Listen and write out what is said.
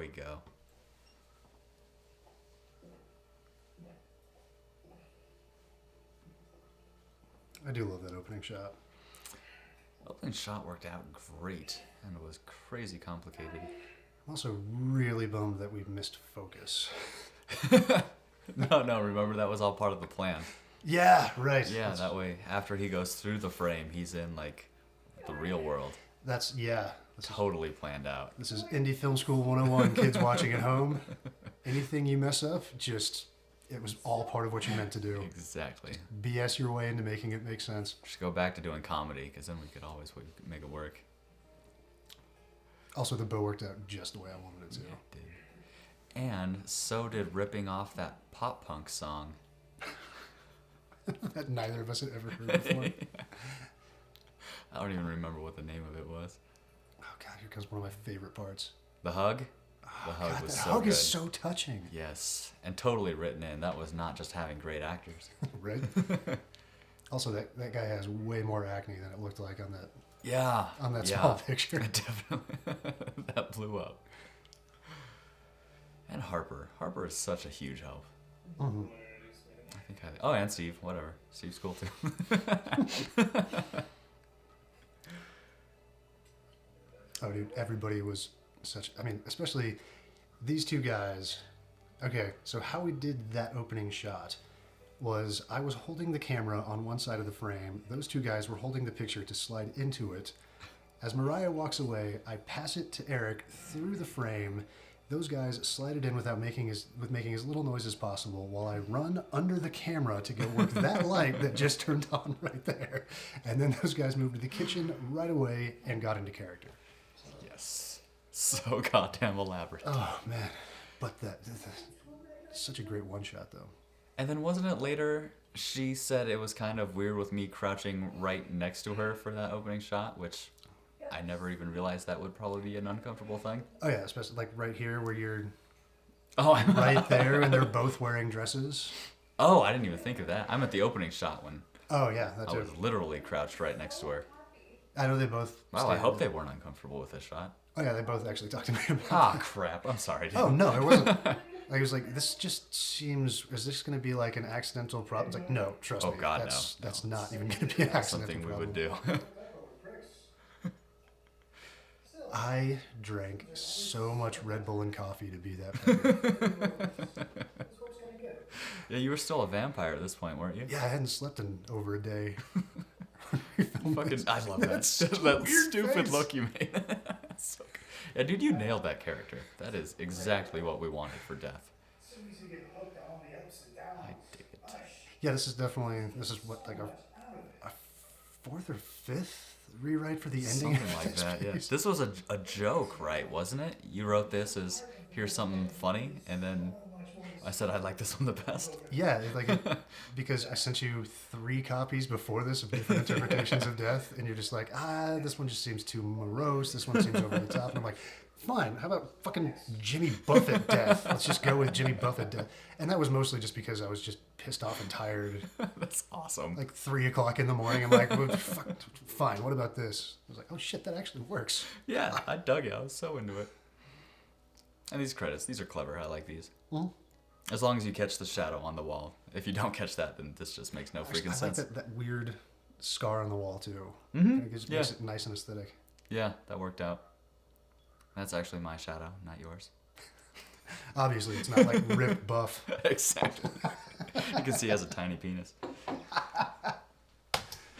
we go. I do love that opening shot. Opening shot worked out great and was crazy complicated. I'm also really bummed that we missed focus. No, remember that was all part of the plan. Yeah, right. Yeah, that way after he goes through the frame, he's in like the real world. That's Totally planned out. This is Indie Film School 101, kids watching at home. Anything you mess up, it was all part of what you meant to do. Exactly. BS your way into making it make sense. Just go back to doing comedy, because then we could always make it work. Also, the bow worked out just the way I wanted it to. Yeah, it did. And so did ripping off that pop punk song. That neither of us had ever heard before. I don't even remember what the name of it was. Oh God, here comes one of my favorite parts. The hug? Oh, The hug God, was that so hug good. is so touching. Yes, and totally written in. That was not just having great actors. Right? Also, that guy has way more acne than it looked like on that Yeah. small picture. Definitely. That blew up. And Harper. Harper is such a huge help. Mm-hmm. And Steve. Whatever. Steve's cool too. Oh, dude, everybody was especially these two guys. Okay, so how we did that opening shot was I was holding the camera on one side of the frame. Those two guys were holding the picture to slide into it. As Mariah walks away, I pass it to Eric through the frame. Those guys slide it in with making as little noise as possible while I run under the camera to go work that light that just turned on right there. And then those guys moved to the kitchen right away and got into character. Yes. So goddamn elaborate. Oh, man. But that's such a great one-shot, though. And then wasn't it later she said it was kind of weird with me crouching right next to her for that opening shot, which I never even realized that would probably be an uncomfortable thing. Oh, yeah, especially like right here where you're Oh, right there and they're both wearing dresses. Oh, I didn't even think of that. I'm at the opening shot when Oh, yeah, that's I it. was literally crouched right next to her. I know they both... Wow, I hope they weren't uncomfortable with this shot. Oh, yeah, they both actually talked to me about Ah, crap. I'm sorry, dude. Oh, no, it wasn't. I was like, this just seems... Is this going to be like an accidental problem? It's like, no, trust me. Oh, God, That's no. not even going to be an That's accidental something we problem. would do. I drank so much Red Bull and coffee to be that bad. Yeah, you were still a vampire at this point, weren't you? Yeah, I hadn't slept in over a day. Fucking, I love that. Such a That weird stupid face. look you made. So good. Yeah, dude, you nailed that character. That is exactly what we wanted for Death. I dig it. Yeah, this is what, like a fourth or fifth rewrite for the ending? Something like that, yeah. This was a joke, right, wasn't it? You wrote this as, here's something funny, and then I said I like this one the best. Yeah, because I sent you 3 copies before this of different interpretations of Death, and you're just like, this one just seems too morose, this one seems over the top, and I'm like, fine, how about fucking Jimmy Buffett Death? Let's just go with Jimmy Buffett Death. And that was mostly just because I was just pissed off and tired. That's awesome. Like 3 o'clock in the morning, I'm like, well, fuck, fine, what about this? I was like, oh shit, that actually works. Yeah, I dug it. I was so into it. And these credits, these are clever. I like these. Mm-hmm. As long as you catch the shadow on the wall. If you don't catch that, then this just makes no freaking I sense. like that weird scar on the wall too. Mm-hmm. It just Yeah. makes it nice and aesthetic. Yeah, that worked out. That's actually my shadow, not yours. Obviously, it's not like ripped buff. Exactly. You can see he has a tiny penis.